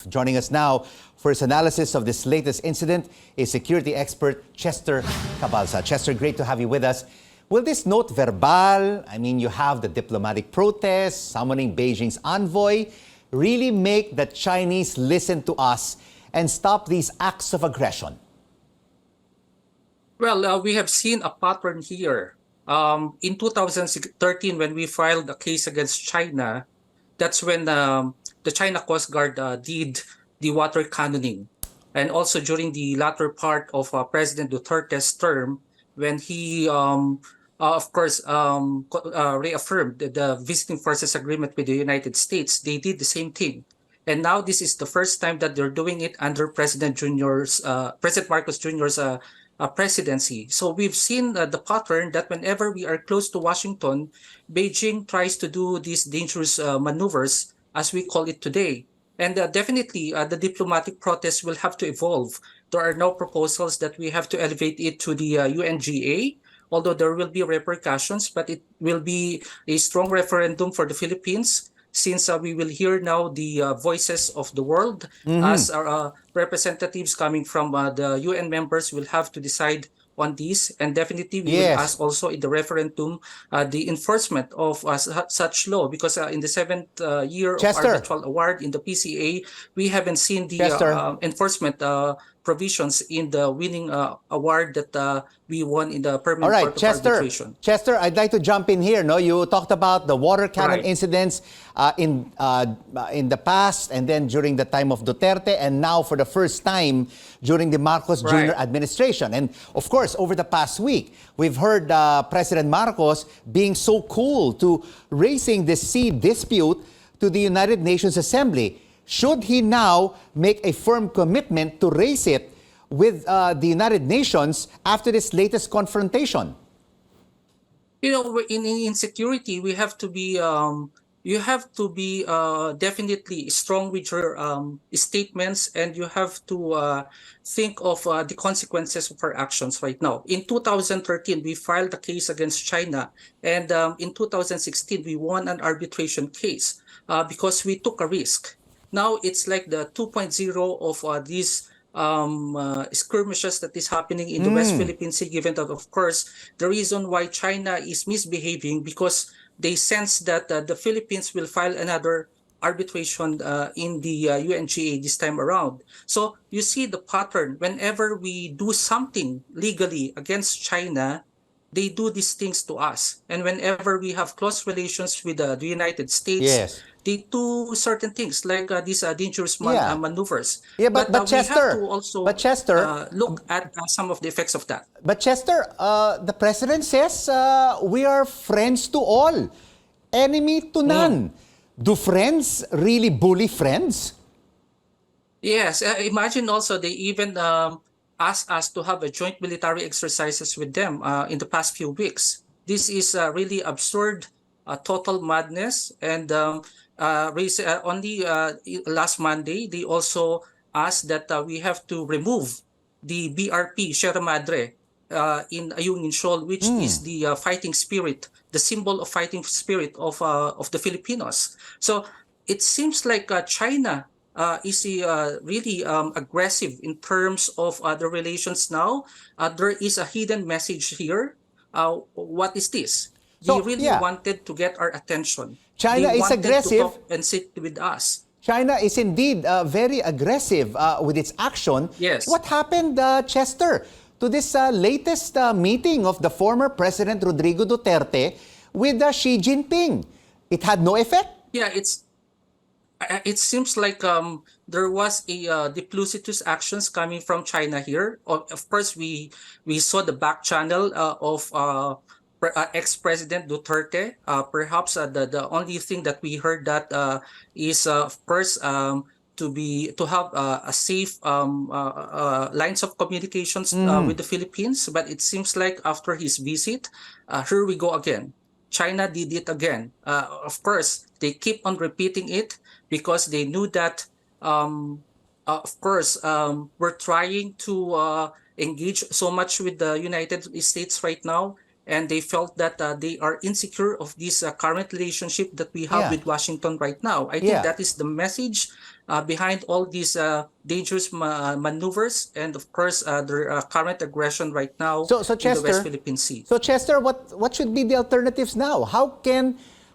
Joining us now for his analysis of this latest incident is security expert Chester Cabalza. Chester, great to have you with us. Will this note verbal, I mean, you have the diplomatic protest, summoning Beijing's envoy, really make the Chinese listen to us and stop these acts of aggression? Well, we have seen a pattern here. In 2013, when we filed a case against China, that's when the China Coast Guard did the water cannoning. And also during the latter part of President Duterte's term, when he, reaffirmed the Visiting Forces Agreement with the United States, they did the same thing. And now this is the first time that they're doing it under President Marcos Jr.'s presidency. So we've seen the pattern that whenever we are close to Washington, Beijing tries to do these dangerous maneuvers, as we call it today. And definitely the diplomatic protest will have to evolve. There are no proposals that we have to elevate it to the UNGA, although there will be repercussions, but it will be a strong referendum for the Philippines, since we will hear now the voices of the world, as our representatives coming from the UN members will have to decide on this. And definitely we will ask also in the referendum the enforcement of such law, because in the seventh year of arbitral award in the PCA, we haven't seen the enforcement provisions in the winning award that we won in the permanent court of arbitration. Chester, I'd like to jump in here. No, you talked about the water cannon incidents in the past, and then during the time of Duterte, and now for the first time during the Marcos Jr. administration. And of course, over the past week, we've heard President Marcos being so cool to raising the sea dispute to the United Nations Assembly. Should he now make a firm commitment to raise it with the United Nations after this latest confrontation? You know, in security, we have to be you have to be definitely strong with your statements, and you have to think of the consequences of our actions right now. In 2013, we filed a case against China, and in 2016, we won an arbitration case because we took a risk. Now it's like the 2.0 of these skirmishes that is happening in the West Philippine Sea, given that, of course, the reason why China is misbehaving because they sense that the Philippines will file another arbitration in the UNGA this time around. So you see the pattern. Whenever we do something legally against China, they do these things to us. And whenever we have close relations with the United States, they do certain things like these dangerous maneuvers. But Chester, we have to also look at some of the effects of that. But Chester, the president says we are friends to all, enemy to none. Do friends really bully friends? Yes. Imagine also they even asked us to have a joint military exercises with them in the past few weeks. This is really absurd, total madness. And only last Monday, they also asked that we have to remove the BRP, Sierra Madre, in Ayungin Shoal, which is the fighting spirit, the symbol of fighting spirit of the Filipinos. So it seems like China is really aggressive in terms of the relations now. There is a hidden message here. What is this? They really wanted to get our attention. China is aggressive. To talk and sit with us. China is indeed very aggressive with its action. Yes. What happened, Chester, to this latest meeting of the former President Rodrigo Duterte with Xi Jinping? It had no effect? Yeah, it seems like there was a duplicitous actions coming from China here. Of course, we saw the back channel of ex-President Duterte. Perhaps the only thing that we heard that is, of course, to have a safe lines of communications with the Philippines. But it seems like after his visit, here we go again. China did it again. Of course, they keep on repeating it because they knew that, of course, we're trying to engage so much with the United States right now. and they felt that they are insecure of this current relationship that we have Yeah. with Washington right now. I Yeah. think that is the message behind all these dangerous maneuvers, and of course their current aggression right now So in the West Chester, Philippine Sea. what should be the alternatives now? How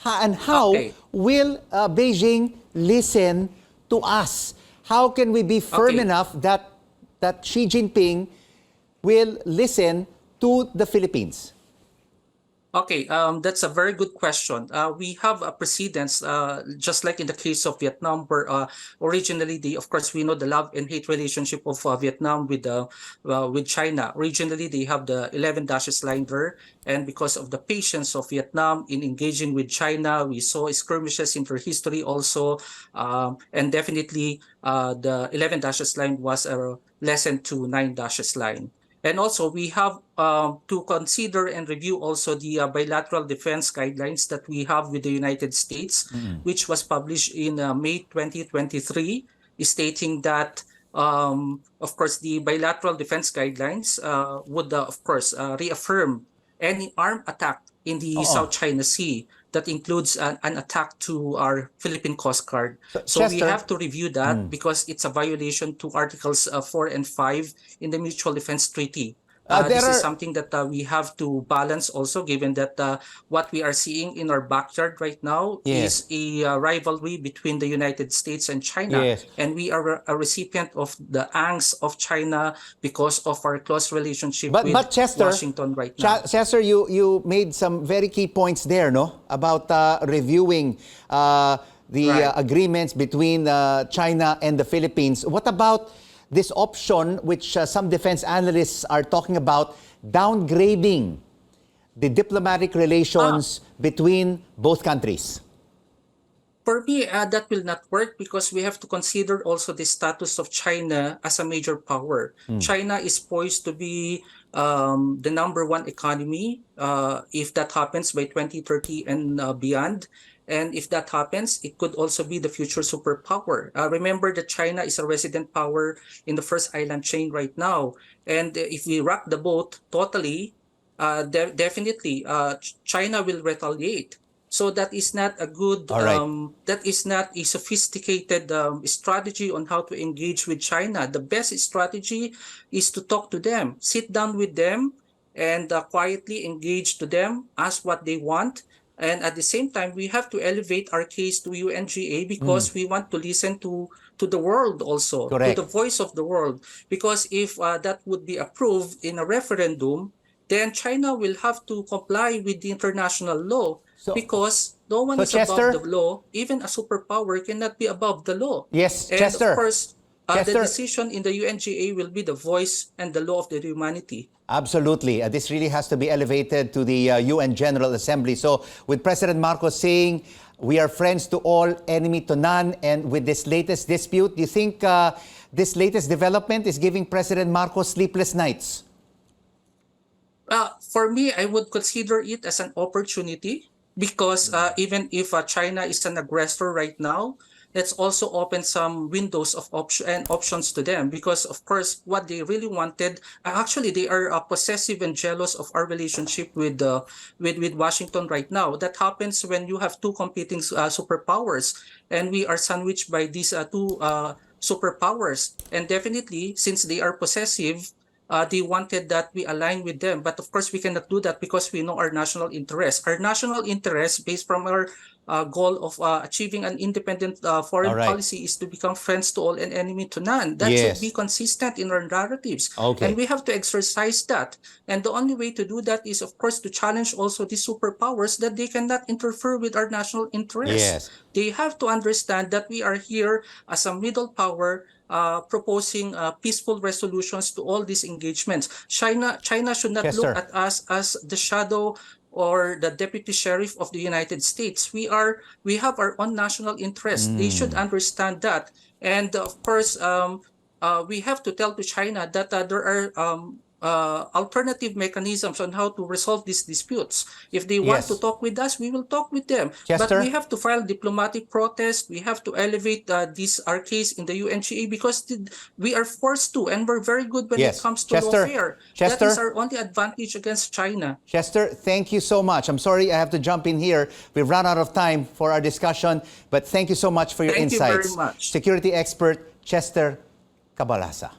Okay, will Beijing listen to us? How can we be firm okay. enough that Xi Jinping will listen to the Philippines? Okay, that's a very good question. We have a precedence, just like in the case of Vietnam, where originally, of course, we know the love and hate relationship of Vietnam with China. Originally, they have the 11 dashes line there, and because of the patience of Vietnam in engaging with China, we saw skirmishes in their history also, and definitely the 11 dashes line was a lesson to 9 dashes line. And also, we have to consider and review also the bilateral defense guidelines that we have with the United States, which was published in May 2023, stating that, of course, the bilateral defense guidelines would, of course, reaffirm any armed attack in the Oo. South China Sea that includes an attack to our Philippine Coast Guard. So, So we Chester, have to review that because it's a violation to Articles 4 and 5 in the Mutual Defense Treaty. there This is are something that we have to balance also, given that what we are seeing in our backyard right now yes, is a rivalry between the United States and China. yes. And we are a recipient of the angst of China because of our close relationship with But Chester, Washington right now. Chester, you made some very key points there, no, about reviewing the Right. agreements between China and the Philippines. What about this option, which some defense analysts are talking about, downgrading the diplomatic Ah, relations between both countries? For me, that will not work because we have to consider also the status of China as a major power. China is poised to be the number one economy if that happens by 2030 and beyond. And if that happens, it could also be the future superpower. Remember that China is a resident power in the first island chain right now. And if we rock the boat totally, definitely China will retaliate. So that is not a good, All right. that is not a sophisticated strategy on how to engage with China. The best strategy is to talk to them, sit down with them, and quietly engage to them, ask what they want. And at the same time, we have to elevate our case to UNGA because we want to listen to the world also, to the Correct. voice of the world. Because if that would be approved in a referendum, then China will have to comply with the international law So, because no one so is above the Chester, law. Even a superpower cannot be above the law. yes, And of Chester, course, the Chester. decision in the UNGA will be the voice and the law of the humanity. Absolutely. This really has to be elevated to the UN General Assembly. So, with President Marcos saying, we are friends to all, enemy to none, and with this latest dispute, do you think this latest development is giving President Marcos sleepless nights? For me, I would consider it as an opportunity because even if China is an aggressor right now, let's also open some windows of options to them because, of course, what they really wanted, actually, they are possessive and jealous of our relationship with Washington right now. That happens when you have two competing superpowers, and we are sandwiched by these two superpowers. And definitely, since they are possessive, they wanted that we align with them. But of course, we cannot do that because we know our national interest. Our national interest, based from our goal of achieving an independent All foreign right. policy, is to become friends to all and enemy to none. That should be Yes. consistent in our narratives. And Okay. we have to exercise that. And the only way to do that is, of course, to challenge also the superpowers that they cannot interfere with our national interests. Yes. They have to understand that we are here as a middle power proposing peaceful resolutions to all these engagements. China should not look Chester. at us as the shadow or the deputy sheriff of the United States. We have our own national interests. They should understand that. And of course, we have to tell to China that there are alternative mechanisms on how to resolve these disputes. If they want to Yes. talk with us, we will talk with them. But Chester? we have to file diplomatic protest. We have to elevate our case in the UNGA because we are forced to, and we're very good when it Yes. comes to Chester? lawfare. That is Chester? our only advantage against China. Chester, thank you so much. I'm sorry I have to jump in here. We've run out of time for our discussion, but thank you so much for your Thank you insights. very much. Security expert Chester Cabalza.